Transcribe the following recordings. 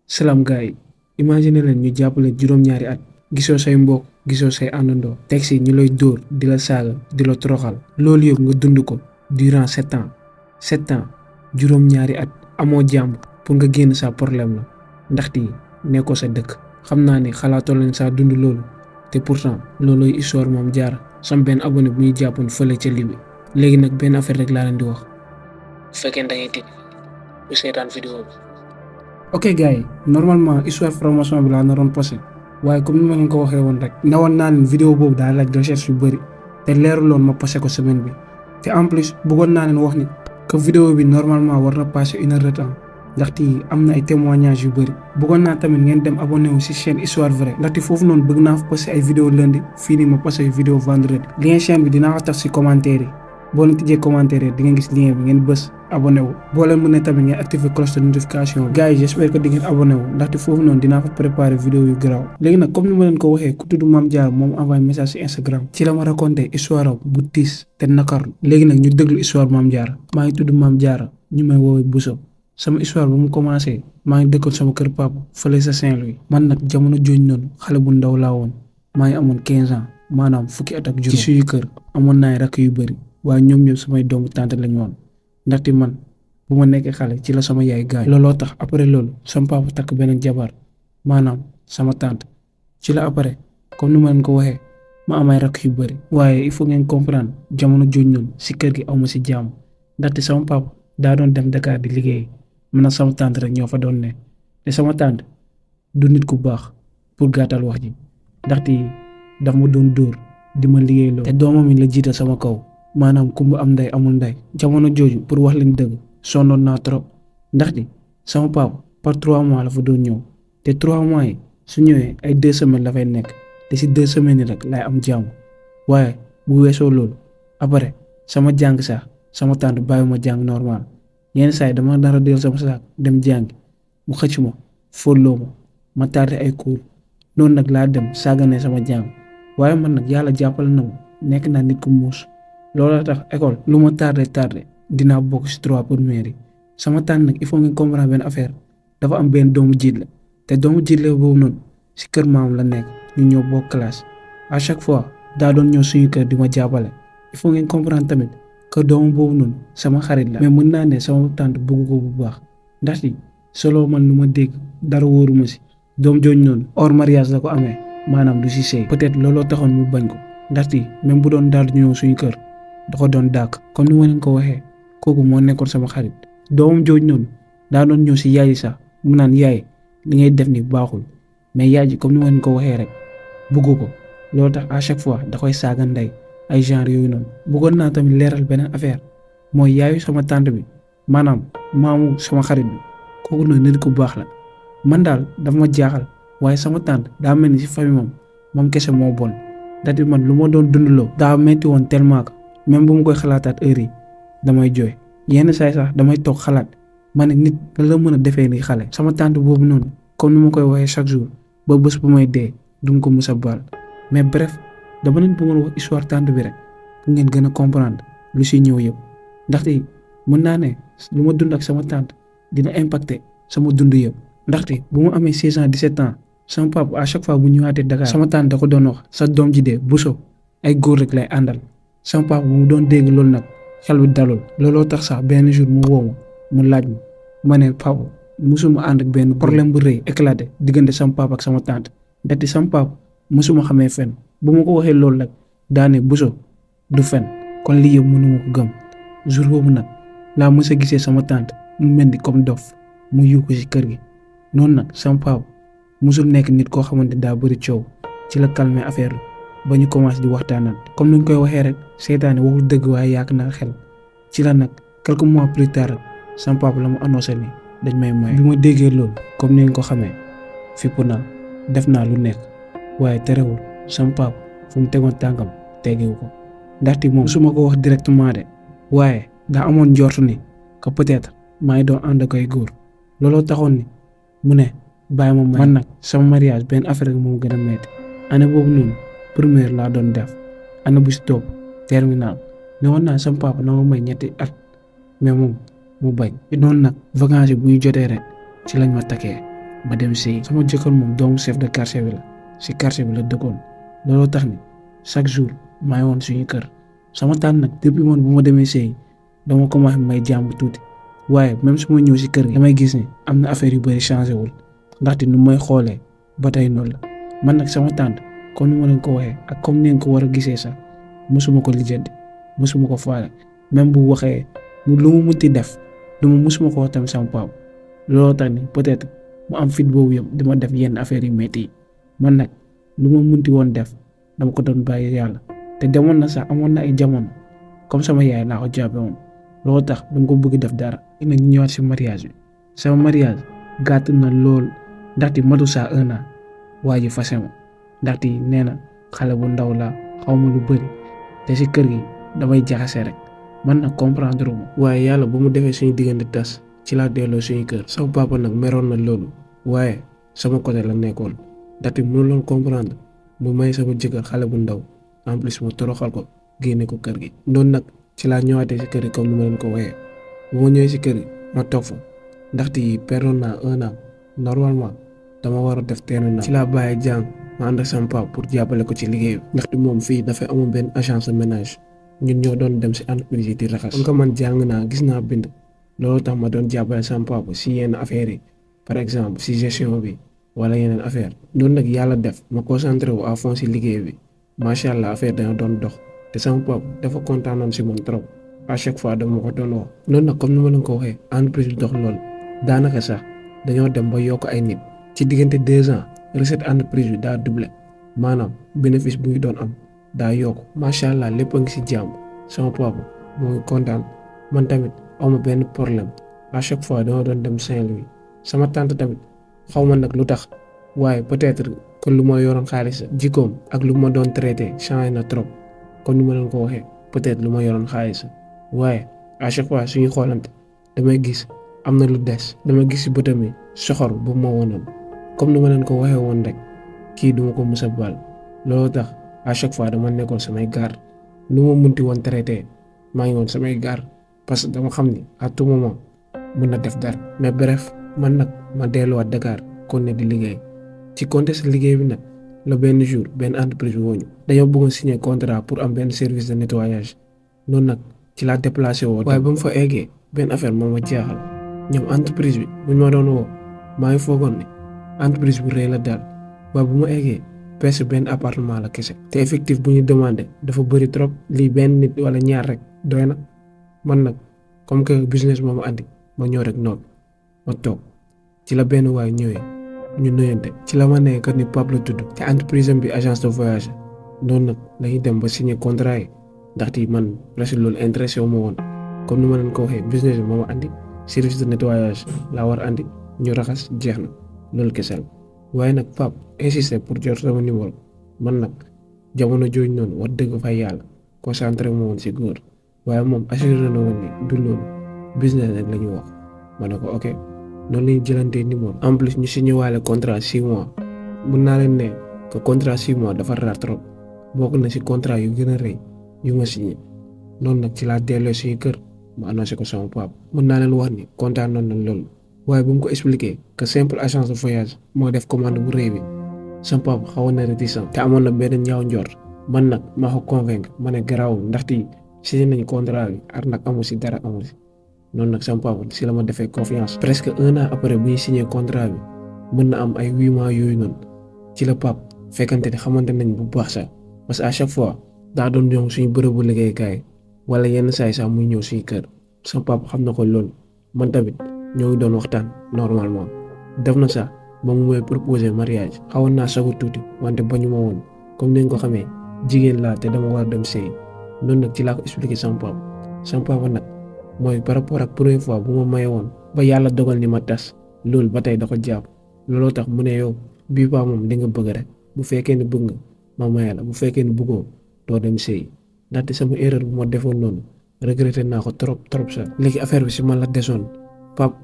Salam gaay imagine leen ñu jàppale juróom-ñaari at gisoo say mbokk gisoo say àndandoo teg si ñu lay dóor di la saaga di la toroxal loolu yëpp nga dund ko durant 7 ans juróom-ñaari at amoo jàmm pour nga génn sa problème la ndaxte nekkoo sa dëkk xam naa ni xalaatoo leen saa dund loolu te pourtant looloy histoire Mame Diarra sam benn abonné bu ñuy jàppoon fële ca Libi léegi nag benn affaire rek laa leen di wax bu fekkee da ngay tiit bu seetaan vidéo bi. ok gars yi normalement histoire formation bi laa naroon posé waaye comme ni ma leen ko waxee woon rek newoon naa leen vidéo boobu daa laaj recherche yu bëri te leeruloon ma posé ko semaine bi te en plus bëggoon naa leen wax ni que vidéo bi normalement war na passé 1 heure de temps ndaxte am na ay témoignages yu bëri bëggoon naa tamit ngeen dem abonné wu si chaîne histoire vraie ndaxte foofu noonu bëgg naa fa posé ay vidéo lundi fii nii ma posé ay vidéo vendredi lien chaîne bi dinaa ko taf si commentaire yi boo leen tijjee commentaire yi di ngeen gis lien bi ngeen bës abonné wu boo leen mën ne tamit ngeen activer cloche de notification gars yi j'espère que di ngeen abonné wu ndaxte foofu noonu dinaa fa préparer vidéo yu garaaw léegi nag comme ni ma leen ko waxee ku tudd Mame Diarra moom envoyé message si Instagram ci la ma raconté histoire am bu tiis te nakarlu léegi nag ñu déglu histoire Mame Diarra maa ngi tudd Mame Diarra ñu may woowee Bousso sama histoire ba mu commencé maa ngi dëkkoon sama kër papa fële sa Saint-Louis man nag jamono jooju noonu xale bu ndaw laa woon maa ngi amoon 15 ans maanaam fukki at ak juróom ci suñu kër amoon naa rakk yu bëri waaye ñoom ñëpp samay doomu tante lañu woon ndaxte man bu ma nekkee xale ci la sama yaay gaañ looloo tax après loolu sama papa takk beneen jabar maanaam sama tante ci la après comme ni ma leen ko waxee ma am ay rakk yu bëri waaye il faut ngeen comprendre jamono jooju noonu si kër gi aw ma si jàmm ndaxte sama papa daa doon dem Dakar di liggéey man ak sama tante rek ñoo fa doon ne te sama tante du nit ku baax pour gàttal wax ji ndaxte daf ma doon dóor di ma liggéey loolu te doomam yi la jiital sama kaw maanaam kumba am ndey amul ndey jamono jooju pour wax leen dëgg sonnoon naa trop ndaxte sama papa par 3 mois la fa doon ñëw te 3 mois yi su ñëwee ay 2 semaines la fay nekk te si 2 semaines yi rek laay am jàmm waaye bu weesoo loolu après sama jàng sax sama tante bàyyi ma jàng normal yenn saa yi dama nar a del sama saak dem jàngi mu xëcc ma fóotloo ma tardé ay cours noonu nag laa dem sàgganee sama jàng waaye man nag yàlla jàppale na ma nekk naa nit ku muus looloo tax école lu ma tardé dinaa bokk si 3 premières yi sama tànn nag il faut ngeen comprendre benn affaire dafa am benn doomu jiit la te doomu jiit la boobu noonu si kër maam la nekk ñu ñëw bokk classe à chaque fois daa doon ñëw suñu kër di ma jàppale il faut ngeen comprendre tamit que doomu boobu noonu sama xarit la mais mën naa ne sama tante bëgg ko bu baax ndaxte solo man lu ma dégg dara wóoruma si doom jooju noonu hors mariage la ko amee maanaam du si sëy peut-être looloo taxoon mu bañ ko ndaxte même bu doon daal di ñëw suñu kër da ko doon dàkk comme ni ma leen ko waxee kooku moo nekkoon sama xarit doomam jooju noonu daa doon ñëw si yaay sax mu naan yaay li ngay def ni baaxul mais yaay ji comme ni ma leen ko waxee rek bëggu ko loolu tax à chaque fois da koy saaga ndey ay genre yooyu noonu bëggoon naa tamit leeral beneen affaire mooy yaayu sama tante bi maanaam maamu sama xarit bi kooku noonu nit ku baax la man daal dafa ma jaaxal waaye sama tante daa mel ni si famille moom kese moo bon ndaxte man lu ma doon dundaloo daa metti woon tellement que même bu ma koy xalaataat heure yi damay jooy yenn saay sax damay toog xalaat ma ne nit la mën a defee ni xale sama tante boobu noonu comme ni ma koy waxee chaque jour ba bés bu may dee du ko mës a baal mais bref dama leen bëggoon wax histoire tante bi rek pour ngeen gën a comprendre lu si ñëw yëpp ndaxte mën naa ne lu ma dund ak sama tante dina impacter sama dund yëpp ndaxte bu ma amee 16 ans 17 ans sama papa à chaque fois bu ñëwaatee Dakar sama tante da ko doon wax sa doom ji dee Bousso ay góor rek lay àndal sama papa bu mu doon dégg loolu nag xel bi dalul looloo tax sax benn jour mu woo ma mu laaj ma ne papa musuma ànd ak benn problème bu rëy éclaté diggante sama papa ak sama tante ndaxte sama papa musuma xamee fen bu ma ko waxee loolu nag daane Bousso du fen kon lii yëpp mënuma ko gëm jour boobu nag laa mës a gisee sama tante mu mel ni comme dof mu yuuxu ci kër gi noonu nag sama papa musul nekk nit koo xamante daa bëri coow ci la calmer affaire bi ba ñu commencé di waxtaanal comme ni ñu koy waxee rek seytaane waxul dëgg waaye yàq na xel ci la nag quelques mois plus tard sama papa la mu annoncé ni dañ may may. bi ma déggee loolu comme ni nga ko xamee fipp naa def naa lu nekk waaye terewul sama papa fu mu tegoon tànkam teggewu ko ndaxte moom su ma ko wax directement de waaye daa amoon njortu ni que peut-être maa ngi doon ànd ak ay góor looloo taxoon ni mu ne bàyyi ma may man nag sama mariage benn affaire rek moom gën a metti année boobu noonu première laa doon def année bu si topp terminal ne woon naa sama papa na ma may 2 at mais moom mu bañ noonu nag vacances bu ñu jotee rek ci lañ ma takkee ma dem sëy. sama jëkkër moom doomu chef de quartier bi la si quartier bi la dëkkoon looloo tax ni chaque jour maa ngi woon suñu kër. sama tànn nag depuis man bu ma demee sëy dama commencé may jàmb tuuti waaye même su ma ñëw si kër gi damay gis ni am na affaire yu bëri changé wul ndaxte nu may xoolee ba tey noonu la man nag sama tànn comme ni ma leen ko waxee ak comme ni nga ko war a gisee sax mosuma ko lijjanti mosuma ko faale même bu waxee lu mu munti def lu ma mosuma ko wax tamit sama papa looloo tax ni peut-être mu am fit boobu yëpp dama def yenn affaire yu métti yi man nag lu ma munti woon def dama ko doon bàyyi yàlla te demoon na sax amoon na ay jamono comme sama yaay laa ko jàppe woon looloo tax dama ko bëgg def dara. nag ñu ñëwaat si mariage bi sama mariage gàtt na lool ndaxte matu saa 1 an waa ji fase ma ndaxte nee na xale bu ndaw la xaw ma lu bëri te si kër gi damay jaxase rek man nag comprendre ma waaye yàlla bu mu defee suñu diggante tas ci laa delloo suñu kër. sama papa nag meroon na loolu waaye sama côté la nekkoon ndaxte mënu loon comprendre mu may sama jëkkër xale bu ndaw en plus ma toroxal ko génne ko kër gi. noonu nag ci laa ñëwaatee si kër gi comme ni ma leen ko waxee bu ma ñëwee si kër gi ma toog fa ndaxte perdoon naa 1 an normalement dama war a def terminal. ci laa bàyyi jàng ma ànd ak sama papa pour jàppale ko ci liggéey bi ndaxte moom fii dafay amoon benn agence de ménage ñun ñoo doon dem si entreprise yi di raxas. comme que man jàng naa gis naa bind loolu tax ma doon jàppale sama papa si yenn affaires yi par exemple si gestion bi wala yeneen affaire noonu nag yàlla def ma concentré wu à fond si liggéey bi macha allah affaire dana doon dox te sama papa dafa kontaanoon si man trop à chaque fois dama ko doon wax. noonu nag comme ni ma leen ko waxee entreprise bi dox lool daanaka sax dañoo dem ba yokk ay nit ci diggante 2 ans recette entreprise bi daa doublé maanaam bénéfice bu ñu doon am daa yokk macha allah lépp a ngi si jàmm sama papa moo ngi kontaan man tamit awma benn problème à chaque fois dama doon dem Saint-Louis sama tante tamit xaw ma nag lu tax waaye peut-être que lu ma yoroon xaalis jikkoom ak lu ma doon traité changé na trop comme ni ma leen ko waxee peut-être lu ma yoroon xaalis waaye à chaque fois suñu xoolante damay gis am na lu des dama gis si bëtam yi soxor bu ma wonoon comme ni ma leen ko waxee woon rek kii duma ko mës a baal looloo tax à chaque fois dama nekkoon samay garde lu ma munti woon traité maa ngi woon samay garde parce que dama xam ni à tout moment mën na def dara. mais bref man nag ma delluwaat Dakar kon ne di liggéey ci contexte liggéey bi nag la benn jour benn entreprise bi wooñu dañoo bëggoon signer contrat pour am benn service de nettoyage noonu nag ci laa déplacé woo. waaye ba mu fa eggee benn affaire moo ma jaaxal ñoom entreprise bi buñ ma doon woo maa ngi foogoon ne entreprise bu rëy la daal waaye bu ma eggee presque benn appartement la kese te effectif bu ñu demandé dafa bëri trop lii benn nit wala ñaar rek doy na man nag comme que business moo ma andi ma ñëw rek noonu ma toog ci la benn waay ñëwee ñu nuyante ci la ma nee que ni Pape la tudd te entreprise am bi agence de voyage noonu nag lañuy dem ba signer contrat yi ndaxte man presque loolu intéressé wu ma woon comme ni ma leen ko waxee business bi moo ma andi service de nettoyage laa war andi ñu raxas jeex na loolu kese la waaye nag Pape insisté pour jot sama numéro man nag jamono jooju noonu wax dëgg fa yàlla concentré ma woon si góor waaye moom assuré na woon ni du loolu business rek la ñu wax ma ne ko ok noonu la ñu jëlantee numéro en plus ñu signé waale contrat 6 mois mun naa leen ne que contrat 6 mois dafa raar trop bokk na si contrat yu gën a rëy yu ma signé noonu nag ci laa delloo suñu kër ma annoncé ko sama papa mun naa leen wax ni kontaan noonu na loolu waaye bu mu ko expliqué que simple agence de voyage moo def commande bu rëy bi sama papa xawoon na réticent te amoon na benn ñaaw njort man nag maa ko convaincre ma ne garaawul ndaxte signé nañu contrat bi ar nag amu si dara amu si noonu nag sama papa si la ma defee confiance presque 1 an après bu ñu signé contrat bi mën na am ay 8 mois yooyu noonu ci la papa fekkante ne xamante nañ bu baax sax parce que à chaque fois daa doon ñëw suñu bërëbu liggéeykaay wala yenn saay sax muy ñëw suñu kër sama papa xam na ko loolu man tamit ñoo ngi doon waxtaan normalement def na sax ba mu may proposer mariage xawoon naa sagu tuuti wante bañu ma woon comme ni nga ko xamee jigéen laa te dama war a dem sëy noonu nag ci laa ko expliqué sama papa nag mooy par rapport ak première fois bu ma maye woon ba yàlla dogal ni ma tas loolu ba tey da ko jàpp looloo tax mu ne yow bii ba moom di nga bëgg rek bu fekkee ne bëgg nga ma maye la bu fekkee ne bëggoo doo dem sëy ndaxte sama erreur bu ma defoon noonu regretté naa ko trop sax. léegi affaire bi si man la desoon Pape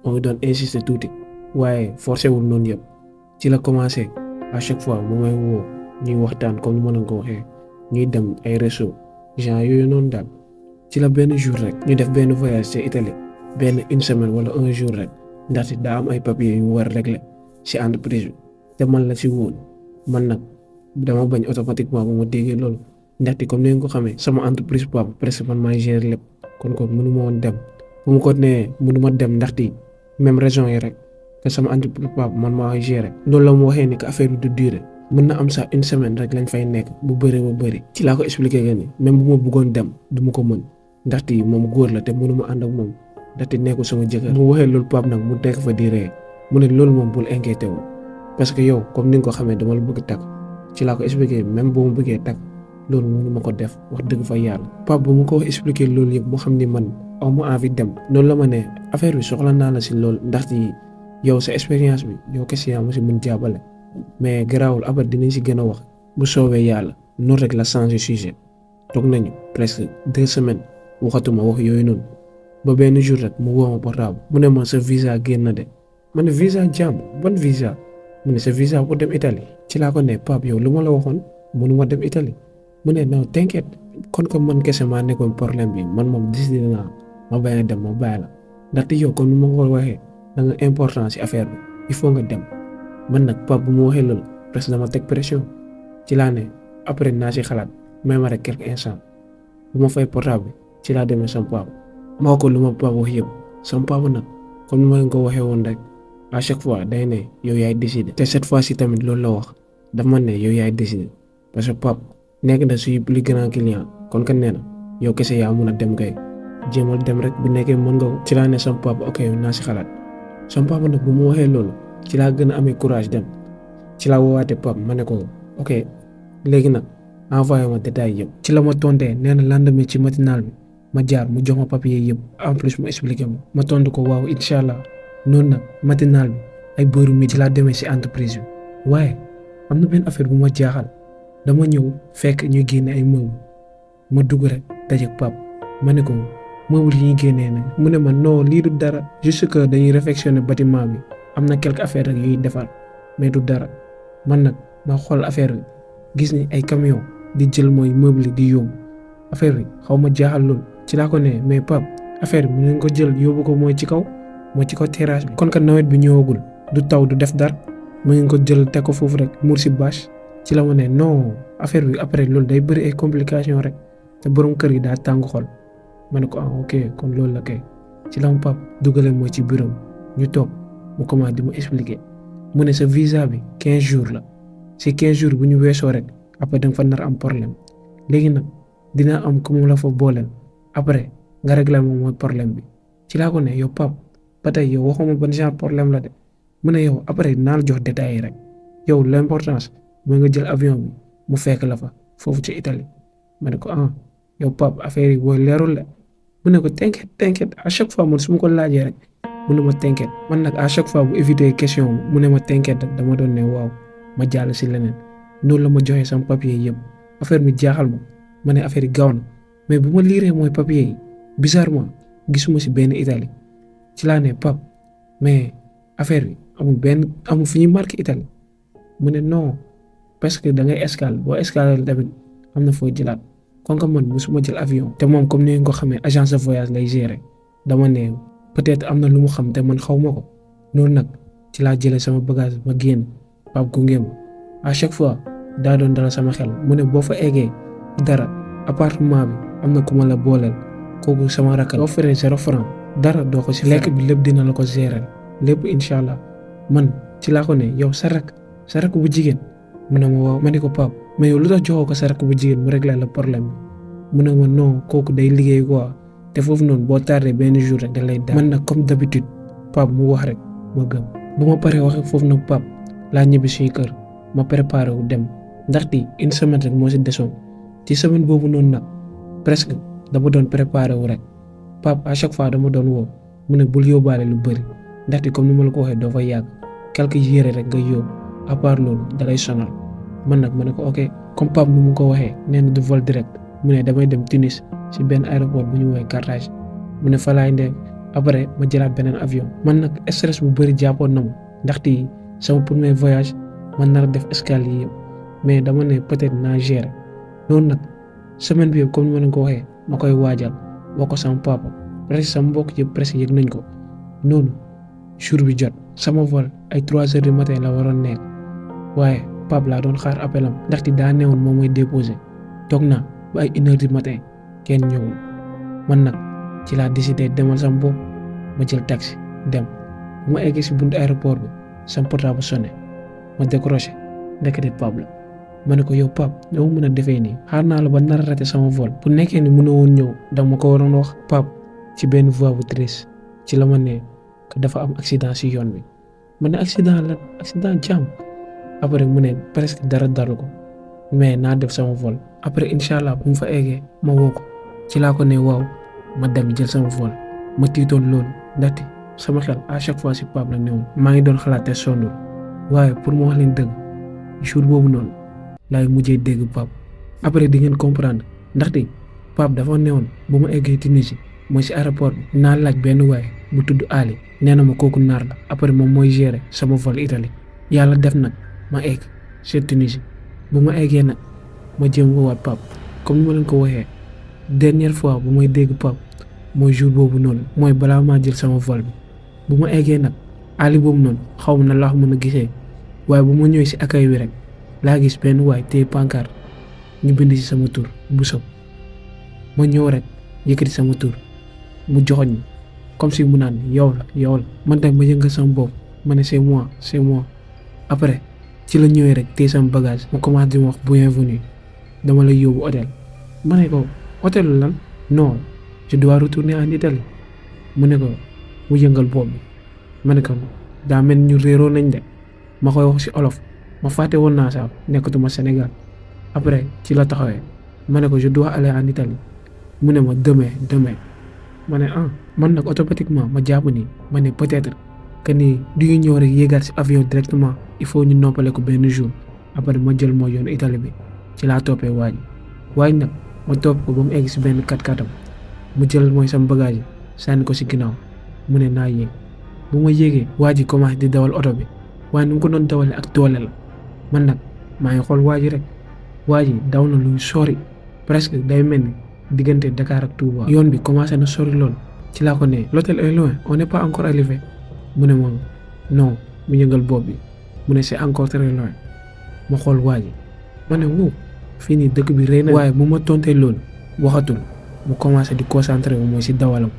moo ngi doon insister tuuti waaye forcé wul noonu yëpp ci la commencé à chaque fois mu may woo ñuy waxtaan comme ni ma leen ko waxee ñuy dem ay réseau genre yooyu noonu daal ci la benn jour rek ñu def benn voyage ca Italie benn 1 semaine wala 1 jour rek ndaxte daa am ay papiers yu war a régler si entreprise bi te man la si woon man nag dama bañ automatiquement bu ma déggee loolu ndaxte comme ni nga ko xamee sama entreprise papa presque man maay gérer lépp kon mënu ma woon dem bu ma ko nee mënu ma dem ndaxte même raison yi rek que sama entreprise papa man maa gérer loolu la mu waxee ni que affaire bi du durer mën na am sax une semaine rek lañ fay nekk bu bëree ba bëri ci laa ko expliqué que ni même bu ma bëggoon dem du ma ko mën ndaxte moom góor la te mënu ma ànd ak moom ndaxte nekkul sama jëkkër bu waxee loolu pap nag mu nekk fa di ree mu ne loolu moom bul inquiété wu parce que yow comme ni nga ko xamee dama la bëgg takk ci laa ko expliqué même boo ma bëggee takk loolu mënu ma ko def wax dëgg fa yàlla pap bu ma ko expliqué loolu yëpp moo xam ni man aw ma envie dem loolu la ma ne affaire bi soxla naa la si loolu ndaxte yow sa expérience bi yow kese yaa ma si mën jàppale mais garaawul après dinañ si gën a wax bu soobee yàlla noonu rek la changer sujet toog nañu presque 2 semaines waxatuma wax yooyu noonu ba benn jour rek mu woo ma portable mu ne ma sa visa génn na de ma ne visa jàmm ban visa mu ne sa visa pour dem Italie ci laa ko ne Pape yow lu ma la waxoon mënuma dem Italie mu ne non t'inquiète kon ko man kese maa nekkoon problème bi man moom décidé naa ma bañ a dem ma bàyyi la ndaxte yow comme ni ma ko waxee da nga important ci affaire bi il faut nga dem man nag Pape bu ma waxee loolu presque dama teg pression ci laa ne après naa si xalaat may ma rek quelques instants bu ma fay portable bi ci laa demee sama papa ma wax ko lu ma papa wax yëpp sama papa nag comme ni ma leen ko waxee woon rek à chaque fois day ne yow yaay décider te cette fois ci tamit loolu la wax dafa ma ne yow yaay décider parce que papa nekk na suy plus grand client kon ka nee na yow kese yaa mun a dem kay jéemal dem rek bu nekkee mën nga ko ci laa ne sama papa ok naa si xalaat sama papa nag bu mu waxee loolu ci laa gën a amee courage dem ci laa woowaatee papa ma ne ko ok léegi nag envoyé ma détail yëpp ci la ma tontee nee na lendemain ci matinal bi ma jaar mu jox ma papier yëpp en plus mu expliqué ma tontu ko waaw incha allah noonu nag matinal bi ay bëru mi ci laa demee si entreprise bi waaye am na benn affaire bu ma jaaxal dama ñëw fekk ñu génne ay meubles ma dugg rek dajeeg pap ma ne ko meubles yi ñu génnee nag mu ne ma non lii du dara juste que dañuy réfectionner bâtiment bi am na quelques affaires rek yuy defar mais du dara man nag ma xool affaire bi gis ni ay camion di jël mooy meubles yi di yóbbu affaire bi xaw ma jaaxal loolu ci laa ko ne mais pap affaire bi mën nañ ko jël yóbbu ko mooy ci kaw terrasse bi kon kat nawet bi ñëwagul du taw du def dara mën nañ ko jël teg ko foofu rek muur si bâche ci la ma ne non affaire bi après loolu day bëri ay complications rek te borom kër gi daa tàng xol ma ne ko ok kon loolu la kay ci la ma pap dugale mooy ci bureau ñu toog mu commencé di ma expliquer mu ne sa visa bi 15 jours la si 15 jours bu ñu weesoo rek après da nga fa nar am problème léegi nag dina am ku mu la fa booleel après nga régler moom mooy problème bi ci laa ko ne yow pap ba tey yow waxuma ban genre problème la de mu ne yow après naa la jox détails yi rek yow l'importance mooy nga jël avion bi mu fekk la fa foofu ci Italie ma ne ko yow pap affaire yi booy leerul la mu ne ko t'inquiète à chaque fois man su ma ko laajee rek mu ne ma t'inquiète man nag à chaque fois bu éviter question mu ne ma t'inquiète dama doon ne waaw ma jàll si leneen noonu la ma joxee sama papier yëpp affaire bi jaaxal ma ne affaire yi gaaw na mais bu ma liiree mooy papier yi bizarrement gisuma si benn Italie ci laa ne pap mais affaire bi amul fi ñuy marqué Italie mu ne non parce que da ngay escale boo escale tamit am na foo jëlaat kon que man musuma jël avion te moom comme ni nga ko xamee agence de voyage lay gérer dama ne peut-être am na lu mu xam te man xaw ma ko noonu nag ci laa jëlee sama bagage ma génn pap gunge ma à chaque fois daa doon dala sama xel mu ne boo fa eggee dara appartement bi am na ku ma la booleel kooku sama rakk la boo feree 0 franc dara doo ko si lekk bi lépp dina la ko gérer lépp incha allah man ci laa ko ne yow sa rakk bu jigéen mu ne ma waaw ma ne ko pap mais yow lu tax joxoo ko sa rakk bu jigéen mu régler la problème bi mu ne ma non kooku day liggéey quoi te foofu noonu boo tardé benn jour rek da lay daal man nag comme d'habitude pap mu wax rek ma gëm bu ma paree waxee foofu nag pap laa ñibbi suñu kër ma préparé wu dem ndaxte une semaine rek moo si desoon ci semaine boobu noonu nag presque dama doon préparé wu rek pap à chaque fois dama doon woo mu ne bul yóbbaale lu bëri ndaxte comme ni ma la ko waxee doo fa yàgg quelques yére rek nga yóbbu à part loolu dalay sonal man nag ma ne ko ok comme pap nu mu ko waxee nee na du vol direct mu ne damay dem Tunis si benn aéroport bu ñu woowee Carthage mu ne fa laay ndee après ma jëlaat beneen avion man nag stress bu bëri jàppoon na ma ndaxte sama premier voyage man nar a def escale yi yëpp mais dama ne peut-être naa gérer noonu nag semaine bi yëpp comme ni ma leen ko waxee ma koy waajal wax ko sama papa presque sama mbokk yëpp presque yëg nañ ko noonu jour bi jot sama vol ay 3 heures du matin la waroon nekk waaye Pape laa doon xaar appelam ndaxte daa newoon moom mooy déposé toog naa ba ay 1 heure du matin kenn ñëwul man nag ci laa décidé demal sama bopp ma jël taxi dem bu ma eggee si buntu aéroport bi sama portable sonné ma décroché ndekete Pape la ma ne ko yow Pape dama mën a defee nii xaar naa la ba nar a raté sama vol bu nekkee ni mënoo woon ñëw dama ko waroon wax Pape ci benn voix bu triste ci la ma ne que dafa am accident si yoon bi ma ne accident jàmm après mu ne presque dara dalu ko mais naa def sama vol après incha allah bu mu fa eggee ma woo ko ci laa ko ne waaw ma dem jël sama vol ma tiitoon loolu ndaxte sama xel à chaque fois si Pape la newoon maa ngi doon xalaat te sonnul waaye pour mu wax leen dëgg jour boobu noonu laay mujjee dégg Pape après di ngeen comprendre ndaxte Pape dafa newoon bu ma eggee Tunisie mooy si aéroport bi naa laaj benn waay bu tudd Ali nee na ma kooku naar la après moom mooy gérer sama vol Italie yàlla def nag ma egg sur Tunisie bu ma eggee nag ma jéem woowaat Pape comme ni ma leen ko waxee dernière fois bu may dégg Pape mooy jour boobu noonu mooy balaa maa jël sama vol bi bu ma eggee nag Ali boobu noonu xaw ma na laa mën a gisee waaye bu ma ñëwee si accueil bi rek laa gis benn waay téye pancarte ñu bind ci sama tur bu sob ma ñëw rek yëkkati sama tur mu joxoñ mi comme si mu naan yow la man tamit ma yëngal sama bopp ma ne c'est moi après ci la ñëwee rek téye sama bagage mu commencé di ma wax bienvenue dama lay yóbbu hôtel ma ne ko hôtel lan non je dois retourner en Italie mu ne ko mu yëngal bopp bi ma ne ko daa mel ñu réeroo nañ de ma koy wax ci olof ma fàtte woon naa sax nekkatuma Sénégal après ci la taxawee ma ne ko je dois aller en Italie mu ne ma demain ma ne man nag automatiquement ma jàpp ni ma ne peut-être que ni du ñu ñëw rek yéegaat ci avion directement il faut ñu noppale ko benn jour après ma jël mooy yoonu Italie bi ci laa toppee waaj nag ma topp ko ba mu egg ci benn 4x4 mu jël mooy sama bagage yi sànni ko ci ginnaaw mu ne naa yéeg bu ma yéegee waa ji commencé di dawal oto bi waaye ni mu ko doon dawalee ak doole la man nag maa ngi xool waa ji rek waa ji daw na luy sori presque day mel ni diggante Dakar ak Touba yoon bi commencé na sori lool ci laa ko ne l'hôtel est loin on n'est pas encore arrivé mu ne moom non mu yëngal bopp bi mu ne c'est encore très loin ma xool waa ji ma ne wow fii nii dëkk bi rëy na waaye bu ma tontee loolu waxatul mu commencé di concentré wu mooy si dawalam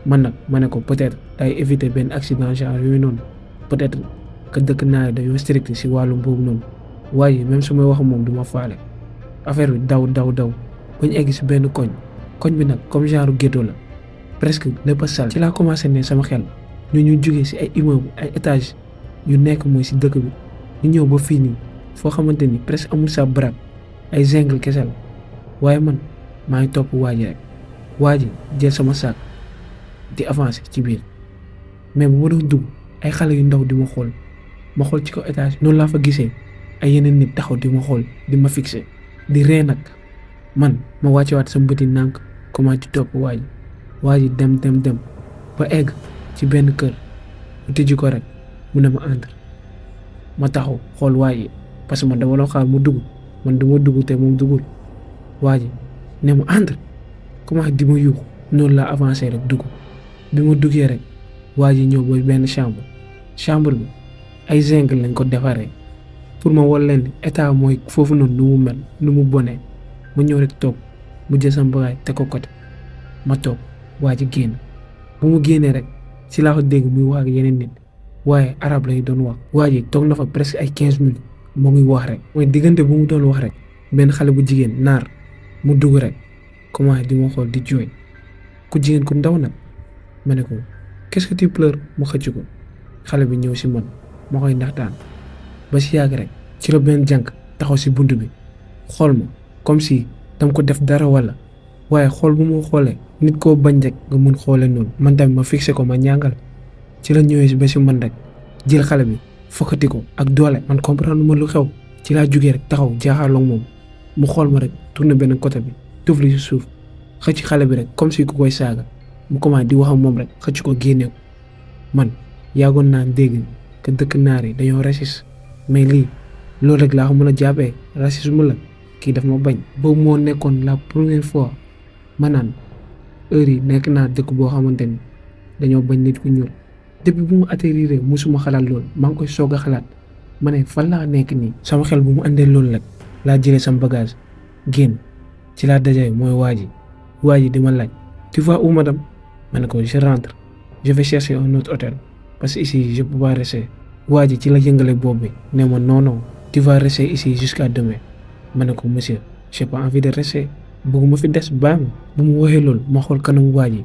man nag ma ne ko peut-être day éviter benn accident genre yooyu noonu peut-être que dëkk naa dañoo strict si wàllum boobu noonu waaye même su may wax moom du ma faale affaire bi daw ba ñu egg si benn koñ bi nag comme genre ghetto la presque lépp a sale ci laa commencé ne sama xel ñu jógee si ay immeuble ay étage yu nekk mooy si dëkk bi ñu ñëw ba fii nii foo xamante ni presque amul sa baraak ay jungle kese la waaye man maa ngi topp waa ji rek waa ji jël sama saak di avancer ci biir mais bu ma doon dugg ay xale yu ndaw di ma xool ci kaw étage noonu laa fa gisee ay yeneen nit taxaw di ma xool di ma fixé di ree nag man ma wàccewaat sama bëti nànk comment di topp waa ji dem ba egg ci benn kër mu tijji ko rek mu ne ma entre ma taxaw xool waa ji parce que man dama doon xaar mu dugg man du ma dugg te moom duggul waa ji ne ma entre comment di ma yuux noonu laa avancé rek dugg bi ma duggee rek waa ji ñëw ba benn chambre bi ay zinc lañ ko defaree pour ma wol leen état mooy foofu noonu nu mu mel nu mu bonee ma ñëw rek toog mu jël sama bagage te ko côté ma toog waa ji génn bu mu génnee rek ci laa ko dégg muy wax ak yeneen nit waaye arab lay doon wax waa ji toog na fa presque ay 15 minutes moo ngi wax rek mooy diggante bu mu doon wax rek benn xale bu jigéen naar mu dugg rek commencé di ma xool di jooy ku jigéen ku ndaw nag ma ne ko qu'est-ce que tu pleures mu xëcc ko xale bi ñëw si man ma koy ndaxtaan ba si yàgg rek ci la benn jànk taxaw si bunt bi xool ma comme si dama ko def dara wala waaye xool bu ma xoolee nit koo bañ rek nga mun xoolee noonu man tamit ma fixé ko ma ñàngal ci la ñëwee si ba si man rek jël xale bi fokkati ko ak doole man comprendre ma lu xew ci laa jugee rek taxaw jaaxaarloo moom mu xool ma rek tourné benn côté bi tufli si suuf xëcc xale bi rek comme si ku koy saaga mu commencé di wax ak moom rek xëcc ko génne ko man yàggoon naa dégg que dëkk naar yi dañoo raciste mais lii loolu rek laa ko mën a jàppee racisme la kii daf ma bañ. boobu moo nekkoon la première fois ma naan heure yi nekk naa dëkk boo xamante ni dañoo bañ nit ku ñuul depuis bu mu atterrir musuma xalaat loolu maa ngi koy soog a xalaat ma ne fan laa nekk nii. sama xel bu mu andee loolu rek laa jëlee sama bagage génn ci laa dajee mooy waa ji di ma laaj tu vas où madame ma ne ko je rentre je vais chercher un autre hôtel parce que ici je peux pas rester. waa ji ci la yëngale bopp bi ne ma non tu vas rester ici jusqu'à demain ma ne ko monsieur j'ai pas envie de rester bëgguma fi des baa mi bu mu waxee loolu ma xool kanam waa ji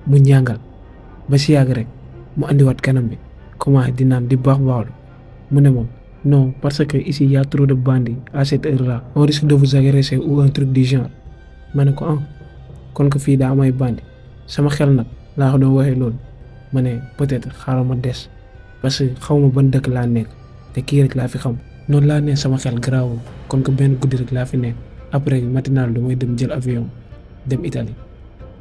mu ñàngal ba si yàgg rek mu andiwaat kanam bi commencé di naan di baaxlu mu ne moom non parce que ici y a trop de bandits à cette heure-là on risque de vous agresser ou un truc du genre ma ne ko kon ko fii daa amay bandits sama xel nag laa ko doon waxee loolu ma ne peut-être xaaral ma des parce que xaw ma ban dëkk laa nekk te kii rek laa fi xam noonu laa ne sama xel garaawul kon ko benn guddi rek laa fi nekk après matinal damay dem jël avion dem Italie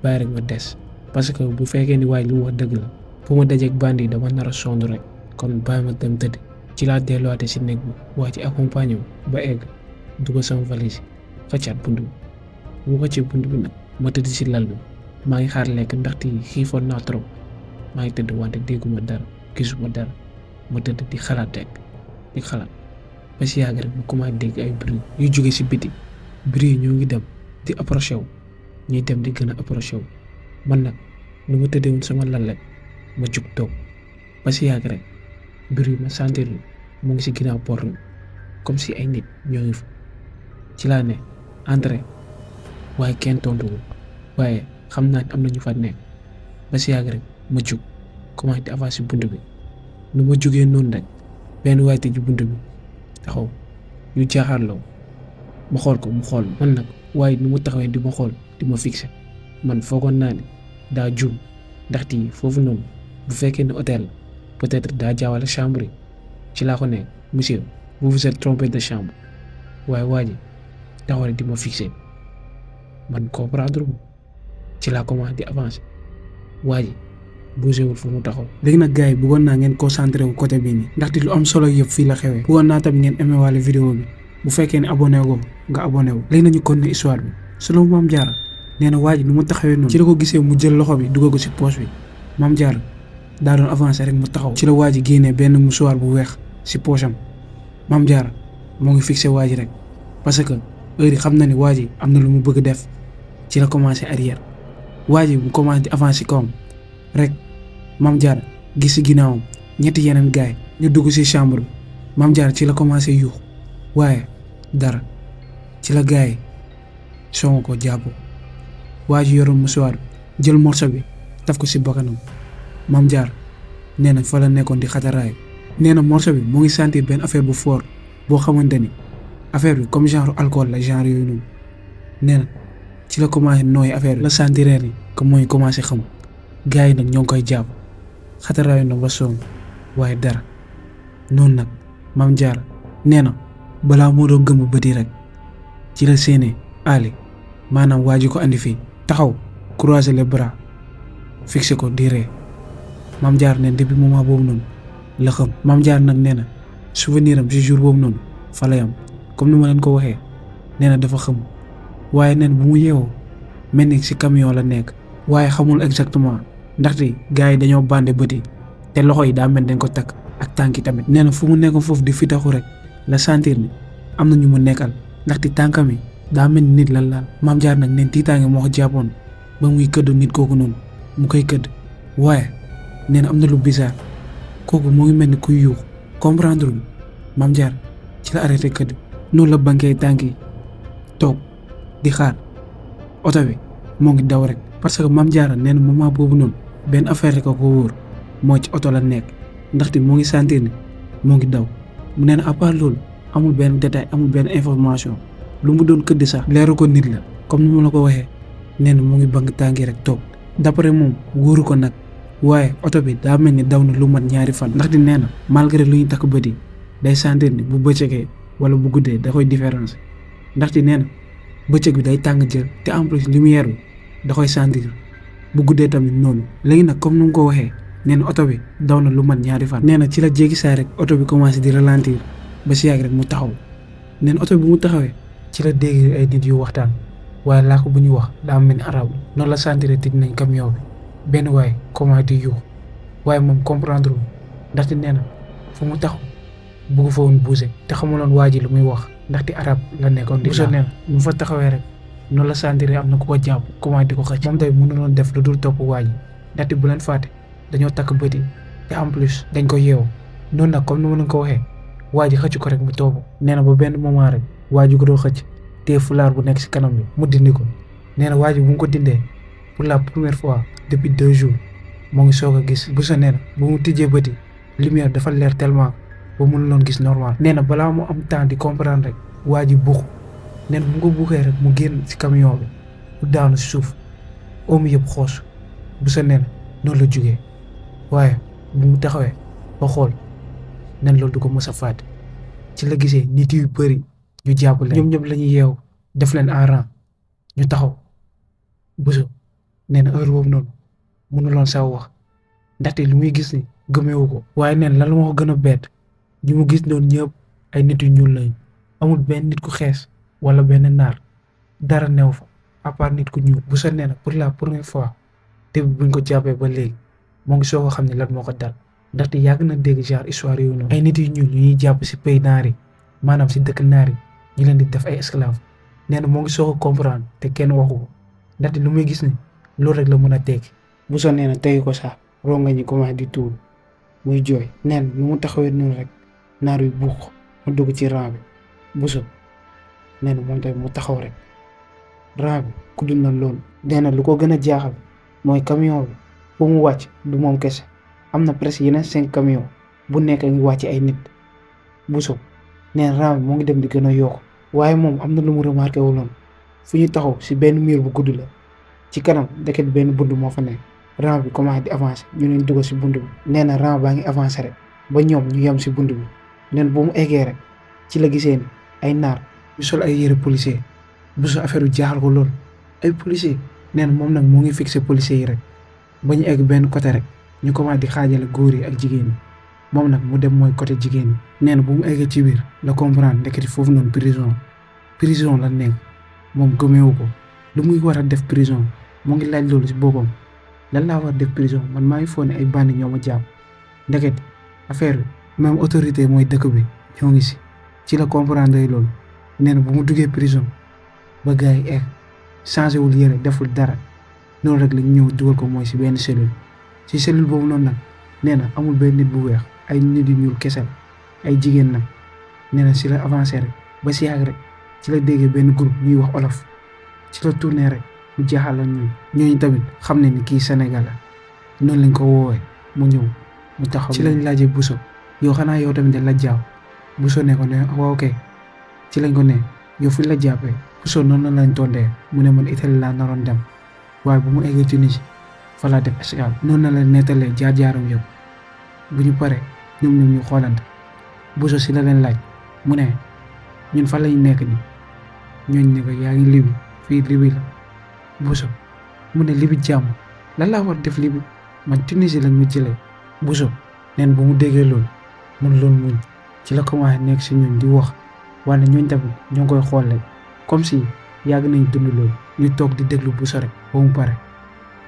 bàyyi rek ma des parce que bu fekkee ni waay lu mu wax dëgg la bu ma dajeeg bandi dama nar a sonn rek kon bàyyi ma dem tëdd ci laa delluwaate si néeg bi waa ci accompagné ba egg dugal sama valise xëccaat bunt bi bu ma xëccee bunt bi nag ma tëdd si lal bi maa ngi xaar lekk ndaxte xiifoon naa trop maa ngi tëdd wante dégguma dara gisuma dara ma tëdd di xalaat rek di xalaat ba si yàgg rek ma commencé dégg ay bruit yu jóge si biti bruit yi ñoo ngi dem di approché wu ñuy dem di gën a approché wu man nag nu ma tëddeewul sama lal rek ma jug toog ba si yàgg rek bruit ma sentir mu ngi si ginnaaw porte bi comme si ay nit ñoo ngi fa ci laa ne entré waaye kenn tontuwul waaye xam naa ne am na ñu fa nekk ba si yàgg rek ma jug commencé di avancer si bunt bi nu ma jugee noonu rek benn waay tëj bunt bi taxaw ñu jaaxaarloo ma xool ko mu xool man nag waaye nu mu taxawee di ma xool di ma fixé man foogoon naa ne daa juum ndaxte foofu noonu bu fekkee ne hôtel peut-être daa jaawale chambre yi ci laa ko ne monsieur vous vous êtes trompé de chambre waaye waa ji taxawale di ma fixé man comprendre ci laa commencé di avancer waa ji bougé wul fu mu taxaw. léegi nag gars yi bëggoon naa ngeen concentré wu côté bii nii ndaxte lu am solo yëpp fii la xewee bëggoon naa tamit ngeen aimé wàlle vidéo bi bu fekkee ne abonné go nga abonné wu. léegi nañu continuer histoire bi selon Mame Diarra nee na waa ji nu mu taxawee noonu ci la ko gisee mu jël loxo bi dugal ko si poche bi Mame Diarra daa doon avancé rek mu taxaw ci la waa ji génnee benn mouchoir bu weex si poche am Mame Diarra moo ngi fixé waa ji rek parce que heure yi xam na ni waa ji am na lu mu bëgg def ci la commencé arrière waa ji mu commencé di avancé kawam rek Mame Diarra gis si ginnaawam ñetti yeneen gaay ñu dugg si chambre bi Mame Diarra ci la commencé yuux waaye dara ci la gaay songo ko jàpp waa ji yoroon mouchoir jël morceau bi taf ko si bakkanam Mame Diarra nee na fa la nekkoon di xataraayu nee na morceau bi mu ngi sentir benn affaire bu fort boo xamante ni affaire bi comme genre alcool la genre yooyu noonu nee na ci la commencé nooy affaire bi la sentiree ni que mooy commencé xam gars yi nag ñoo ngi koy jàpp xataraayu na ba sonn waaye dara noonu nag Mame Diarra nee na balaa moo doon gëmm bëti rek ci la séenee Ali maanaam waa ji ko andi fii taxaw croiser les bras fixé ko di ree Mame Diarra ne depuis moment boobu noonu la xam Mame Diarra nag nee na souvenir am si jour boobu noonu fa la yam comme ni ma leen ko waxee nee na dafa xam waaye neen bu mu yeewoo mel ni si camion la nekk waaye xamul exactement ndaxte gars yi dañoo bande bëti te loxo yi daa mel dañ ko takk ak tànk yi tamit nee na fu mu nekkoon foofu di fitaxu rek la sentir ni am na ñu mu nekkal ndaxte tànkam yi daa mel ni nit la laal Mame Diarra nag neen tiitaange moo ko jàppoon ba muy këdd nit kooku noonu mu koy këdd waaye nee na am na lu bizarre kooku moo ngi mel ni kuy yuux comprendre lu Mame Diarra ci la arrêté këdd noonu la bankee tànk yi toog di xaar oto bi moo ngi daw rek parce que Mame Diarra nee na moment boobu noonu benn affaire rek a ko wóor moo ci oto la nekk ndaxte moo ngi sentir ni moo ngi daw mu nee na à part loolu amul benn détail amul benn information lu mu doon këdd sax leeru ko nit la comme ni ma la ko waxee nee na mu ngi bank tànki rek toog d'après moom wóoru ko nag waaye oto bi daa mel ni daw na lu mat ñaari fan ndaxte nee na malgré lu ñu takk bët yi day sentir ni bu bëccëgee wala bu guddee da koy différence ndaxte nee na bëccëg bi day tàng jël te en plus lumière bi da koy sentir bu guddee tamit noonu léegi nag comme ni mu ko waxee nee na oto bi daw na lu mat ñaari fan nee na ci la jéggi saa rek oto bi commencé di ralentir ba si yàgg rek mu taxaw nee na oto bi mu taxawee ci la dégg ay nit yu waxtaan waaye làkk bu ñu wax daa mel ni arab noonu la sentir tëj nañ camion bi benn waay commencé di yuux waaye moom comprendre lu ndaxte nee na fu mu taxaw bugg fa woon bouger te xamuloon waa ji lu muy wax ndaxte arab la nekkoon. Bousso nee na mu fa taxawee rek noonu la sentir am na ku ko jàpp comment di ko xëcc. moom tamit mënuloon def lu dul topp waa ji ndaxte bu leen fàtte dañoo takk bëti te en plus dañ ko yeewu noonu nag comme ni ma leen ko waxee waa ji xëcc ko rek mu toobu. nee na ba benn moment rek waa ji ko doon xëcc te fulaar bu nekk si kanam bi mu dindi ko. nee na waa ji bu mu ko dindee pour la première fois depuis 2 jours moo ngi soog a gis. Bousso nee na bu mu tijjee bëti lumière dafa leer tellement ba mënuloon gis normal. nee na balaa mu am temps di comprendre rek waa ji buux. nee na bu mu ko buuxee rek mu génn si camion bi mu daanu si suuf oom yëpp xoos. Bousso nee na noonu la jugee waaye bu mu taxawee ba xool nen loolu du ko mës a fàtte. ci la gisee nit yu bëri ñu jàpp leen ñoom ñëpp la ñuy yeew def leen en rang ñu taxaw. Bousso nee na heure boobu noonu mënuloon sax wax ndaxte lu muy gis ni gëmeewu ko. waaye neen lan la ma ko gën a bett ñu mu gis noonu ñëpp ay nit yu ñuul lañu amul benn nit ku xees wala benn naar dara new fa à part nit ku ñuul. Bousso nee na pour la première fois te buñ ko jàppee ba léegi moo ngi soog a xam ne lan moo ko dal ndaxte yàgg na dégg genre histoire yooyu noonu. ay nit yu ñuul ñu ñuy jàpp si pays naar yi maanaam si dëkk naar yi ñu leen di def ay esclave. nee na moo ngi soog a comprendre te kenn waxu ko ndaxte lu muy gis ni loolu rek la mën a tekki. Bousso nee na tegu ko sax ronga ñi commencé di tuur muy jooy. neen nu mu taxawee noonu rek naar yu buux mu dugg ci rang bi. Bousso nee na moom tamit mu taxaw rek rang bi ku dul na loolu. nee na lu ko gën a jaaxal mooy camion bi fu mu wàcc du moom kese am na presque yeneen 5 camion bu nekk ngi wàcc ay nit. Bousso nee na rang bi moo ngi dem di gën a yokku waaye moom am na lu mu remarqué wu loon fu ñu taxaw si benn mur bu gudd la ci kanam ndeket benn bunt moo fa nekk. rang bi commencé di avancer ñu leen dugal si bunt bi. nee na rang baa ngi avancer rek ba ñoom ñu yem si bunt bi. nee na bu mu eggee rek ci la gisee ni ay naar ñu sol ay yére policier. Bousso affaire bi jaaxal ko lool ay policier. nee na moom nag moo ngi fixé policier yi rek ba ñu egg benn côté rek ñu commencé di xaajale góor yi ak jigéen ñi moom nag mu dem mooy côté jigéen ñi. nee na bu mu eggee ci biir la comprendre ndeketi foofu noonu prison la nekk moom gëmeewu ko lu muy war a def prison mu ngi laaj loolu si boppam. lan laa war def prison man maa ngi foog ne ay bandi ñoo ma jàpp ndeket affaire bi même autorité mooy dëkk bi ñoo ngi si. ci la comprendre loolu. nee na bu mu duggee prison ba gars yi egg changé wul yére deful dara noonu rek lañ ñëw dugal ko mooy si benn cellule. si cellule boobu noonu nag nee na amul benn nit bu weex ay nit yu ñuul kese ay jigéen nag. nee na si la avancé rek ba si yàgg rek ci la déggee benn groupe ñuy wax olof ci la tourné rek mu jaaxal la ñooñu tamit xam ne ni kii Sénégal la noonu lañ ko woowee mu ñëw mu taxaw. ci lañ laajee Bousso yow xanaa yow tamit dañ la jàpp. Bousso ne ko ne waaw ok ci lañ ko ne yow fi la jàppee. Bousso noonu lañ tondee mu ne man Italie laa naroon dem waaye bu mu eggee Tunisie fa laa def escale. noonu la nettalee jaar-jaaram yëpp bu ñu paree ñoom ñu xoolante. Bousso si la leen laaj mu ne ñun fan lañ nekk nii ñooñu ne ko yaa ngi Libi fii Libi la. Bousso mu ne Libi jàmm lan laa war def Libi man Tunisie lañ mu jëlee. Bousso neen bu mu déggee loolu mun loolu muñ ci la commencé nekk si ñooñ di wax wala ñooñ tamit ñoo ngi koy xool comme si yàgg nañ dund loolu. ñu toog di déglu Bousso rek ba mu pare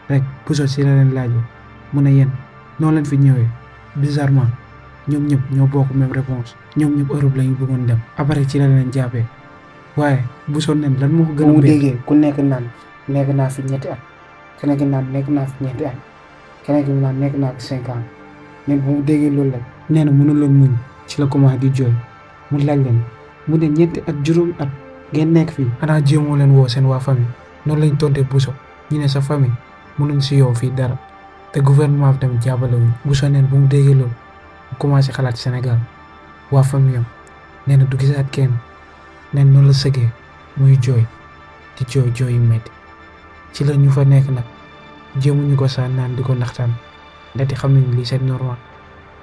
rek Bousso si la leen laajee mu ne yéen noonu leen fi ñëwee bizarrement ñoom ñëpp ñoo bokk même réponse ñoom ñëpp Europe lañu bëggoon dem. après ci la leen jàppee waaye Bousso nen lan moo ko gën a. mu déggee ku nekk naan nekk naa fi ñetti at keneen ki naan nekk naa fi ñeenti at keneen ki naan nekk naa fi 5 ans nen bu mu déggee loolu rek nee na mënuloon muñ ci la commencé di jooy. mu laaj leen mu ne ñetti at juróomi at ngeen nekk fii xanaa jéemoo leen woo seen waa famille. noonu lañ tontee Bousso ñu ne sa famille mënuñ si yow fii dara te gouvernement bi tamit jàppale wuñ. Bousso neen bu mu déggee loolu mu commencé xalaat Sénégal waa famille am nee na du gisaat kenn neen noonu la sëgee muy jooy di jooy yu metti. ci la ñu fa nekk nag jéemuñu ko saa naan di ko naxtaan ndaxte xam nañ lii c'est normal.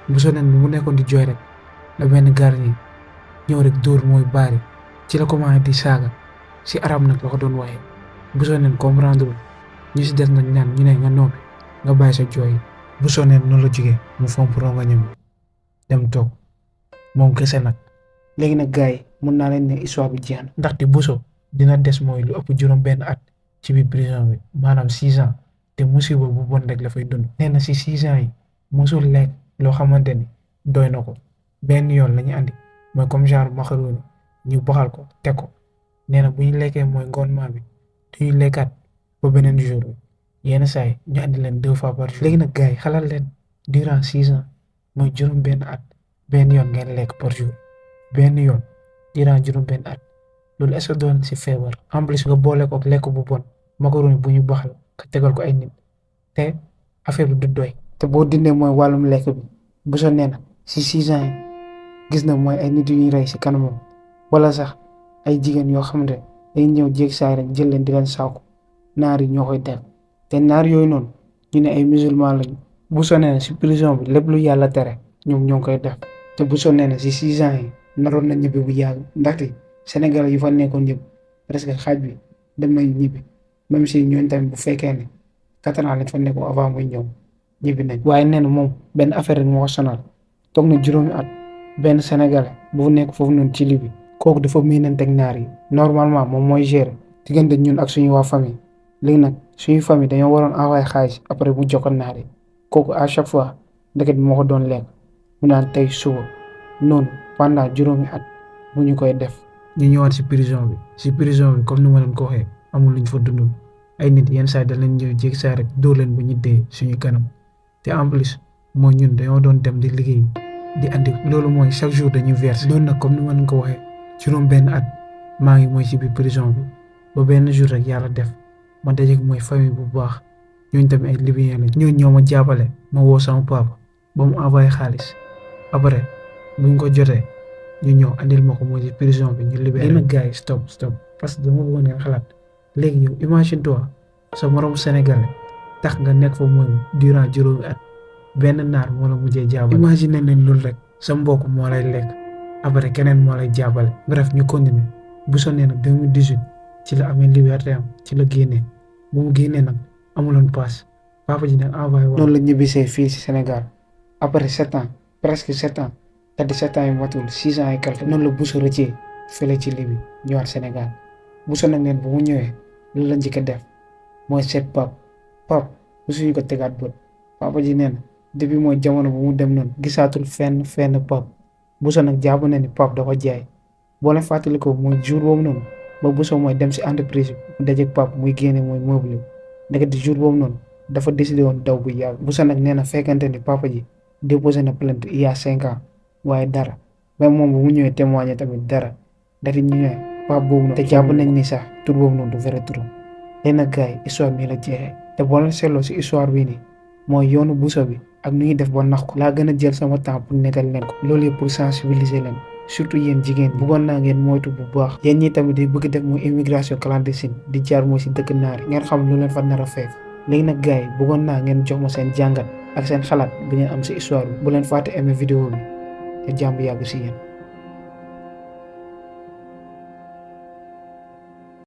Bousso neen bi mu nekkoon di jooy rek la benn gardien ñëw rek dóor mooy baari. ci la commencé di saaga si arab nag la ko doon waxee. Bousso neen comprendre ñu si des nag ñaan ñu ne nga noppi nga bàyyi sa jooy. Bousso neen noonu la jógee mu fomp rongañam dem toog moom kese nag. léegi nag gars yi mun naa leen ne histoire bi jeex na ndaxte Bousso dina des mooy lu ëpp juróom benn at ci biir prison bi maanaam 6 ans te musiba bu bon rek la fay dund. nee na si 6 ans yi mosul lekk loo xamante ni doy na ko benn yoon la ñu andi mooy comme genre macaroni ñu baxal ko teg ko nee na bu ñu lekkee mooy ngoonement bi duñu lekkaat ba beneen jour bi yenn saa yi ñu andi leen 2 fois par jour. léegi nag gars yi xalaat leen durant 6 ans mooy juróom benn at benn yoon ngeen lekk par jour benn yoon durant juróom benn at loolu est-ce que doon si feebar en plus nga boole ko lekk bu bon macaroni bu ñu baxal nga tegal ko ay nit te affaire bi du doy. te boo dindee mooy wàllum lekk bi bu soo nee na si 6 ans yi gis na mooy ay nit yu ñuy rey si kanamam wala sax ay jigéen yoo xamante day ñëw jéeg saay rek jël leen di leen saako naar yi ñoo koy def te naar yooyu noonu ñu ne ay musulman lañu bu soo nee na si prison bi lépp lu yàlla tere ñoom ñoo koy def te bu soo nee na si 6 ans yi naroon na ñibbi bu yàgg ndaxte Sénégal yu fa nekkoon yëpp presque xaaj bi dem nañ ñibbi même si ñooñu tamit bu fekkee ne 4 ans lañ fa nekkoon avant muy ñëw ñibbi nañ. waaye nee na moom benn affaire rek moo ko sonal toog na juróomi at benn Sénégalais bu nekk foofu noonu ci Libi kooku dafa miinanteeg naar yi normalement moom mooy gérer diggante ñun ak suñu waa famille léegi nag suñu famille dañoo waroon envoyé xaalis après bu jokkoon naar yi kooku à chaque fois ndeket bi moo ko doon lekk mu naan tey suba noonu pendant juróomi at bu ñu koy def. ñu ñëwaat si prison bi comme ni ma leen ko waxee amul luñ fa dundul ay nit yenn saa yi dañ leen ñëw jéeg saa rek dóor leen ba ñu dee suñu kanam te en plus mooy ñun dañoo doon dem di liggéey di andi loolu mooy chaque jour dañuy verser. loolu nag comme ni ma leen ko waxee juróom benn at maa ngi mooy si biir prison bi ba benn jour rek yàlla def ma dajeeg mooy famille bu baax ñooñu tamit ay libyen lañ ñooñu ñoo ma jàppale ma woo sama papa ba mu envoyé xaalis après buñ ko jotee ñu ñëw andil ma ko mooy ci prison bi ñu libéré. léegi nag gars yi stop parce que dama bëggoon ngeen xalaat léegi yow imagine toi sa moromu sénégalais tax nga nekk fa mooy durant juróomi at benn naar moo la mujjee jàppale. imagine leen loolu rek sa mbokk moo lay lekk après keneen moo lay jàppale. bref ñu continuer bu sonnee nag 2018 ci la amee liberté am ci la génnee bu mu génnee nag amuloon passe papa ji nag envoyé woon. noonu la ñibbisee fii ci Sénégal après 7 ans presque 7 ans. te 17 ans yi matul 6 ans et quelque noonu la Bousso rëccee fële ci Libi ñëwaat Sénégal Bousso nag neen bu mu ñëwee loolu la njëkk a def mooy seet pap suñu ko tegaat bët papa ji nee na depuis mooy jamono bu mu dem noonu gisaatul fenn pap Bousso nag jàpp na ni pap da ko jaay boo leen fàttali ko mooy jour boobu noonu ba Bousso mooy dem si entreprise bi mu dajeeg pap muy génne mooy meuble ndekete jour boobu noonu dafa décidé woon daw bu yàgg Bousso nag nee na fekkante ni papa ji déposé na plainte il y a 5 ans waaye dara même moom bu mu ñëwee témoigner tamit dara dafa ñu ne Pape boobu noonu te jàpp nañ ni sax tur boobu noonu du vrai turam léegi nag gars yi histoire bi la jeexee te boo leen seetloo si histoire bii nii mooy yoonu Bousso bi ak nu ñuy def ba nax ko laa gën a jël sama temps pour nekkal leen ko loolu yëpp pour sensibiliser leen surtout yéen jigéen ñi bëggoon naa ngeen moytu bu baax yéen ñi tamit di bëgg def mooy immigration clandestine di jaar mooy si dëkk naar yi ngeen xam lu leen fa nar a fekk léegi nag gars yi bëggoon naa ngeen jox ma seen jàngat ak seen xalaat bi ngeen am si histoire bi bu leen fàtte aimer vidéo bi te jàmm yàgg si yéen